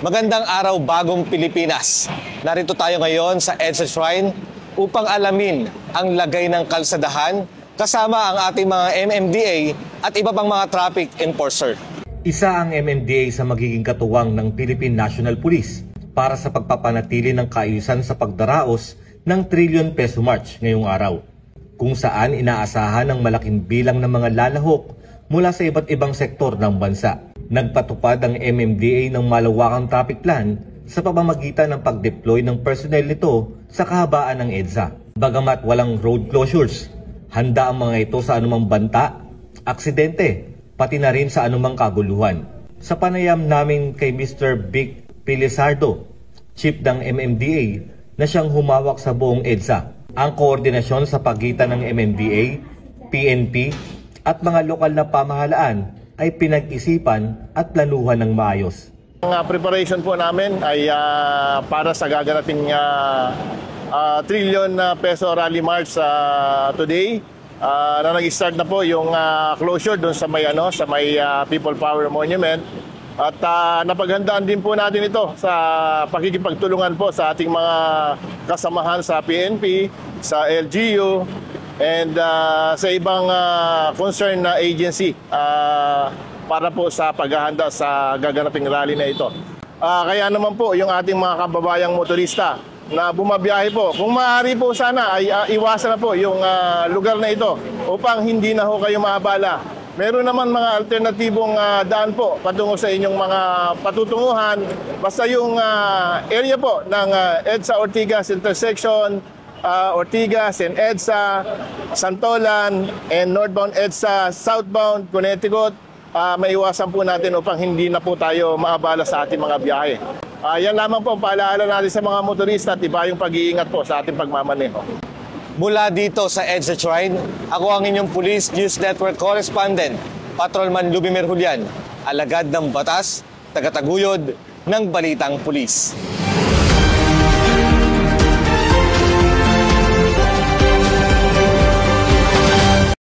Magandang araw, bagong Pilipinas. Narito tayo ngayon sa EDSA Shrine upang alamin ang lagay ng kalsadahan kasama ang ating mga MMDA at iba pang mga traffic enforcer. Isa ang MMDA sa magiging katuwang ng Philippine National Police para sa pagpapanatili ng kaayusan sa pagdaraos ng trillion peso march ngayong araw, kung saan inaasahan ng malaking bilang ng mga lalahok mula sa iba't ibang sektor ng bansa. Nagpatupad ang MMDA ng malawakang traffic plan sa pamamagitan ng pag-deploy ng personnel nito sa kahabaan ng EDSA. Bagamat walang road closures, handa ang mga ito sa anumang banta, aksidente, pati na rin sa anumang kaguluhan. Sa panayam namin kay Mr. Vic Pilisardo, Chief ng MMDA, na siyang humawak sa buong EDSA, ang koordinasyon sa pagitan ng MMDA, PNP at mga lokal na pamahalaan ay pinag-isipan at planuhan ng maayos. Ang preparation po namin ay para sa gaganaping trillion peso rally march today. Na nag-start na po yung closure doon sa may People Power Monument. At napaghandaan din po natin ito sa pakikipagtulungan po sa ating mga kasamahan sa PNP, sa LGU, and sa ibang concerned na agency para po sa paghahanda sa gaganaping rally na ito. Kaya naman po yung ating mga kababayang motorista na bumabiyahe po, kung maaari po sana ay iwasan na po yung lugar na ito upang hindi na ho kayo maabala. Meron naman mga alternatibong daan po patungo sa inyong mga patutunguhan. Basta yung area po ng EDSA Ortigas intersection, Ortigas and EDSA, Santolan, and northbound EDSA, southbound Connecticut, maiwasan po natin upang hindi na po tayo maabala sa ating mga biyahe. Yan lamang po, paalaala natin sa mga motorista at iba yung pag-iingat po sa ating pagmamaneho. Mula dito sa EDSA Shrine, ako ang inyong Police News Network Correspondent, Patrolman Lubimir Julian, alagad ng batas, tagataguyod ng Balitang Pulis.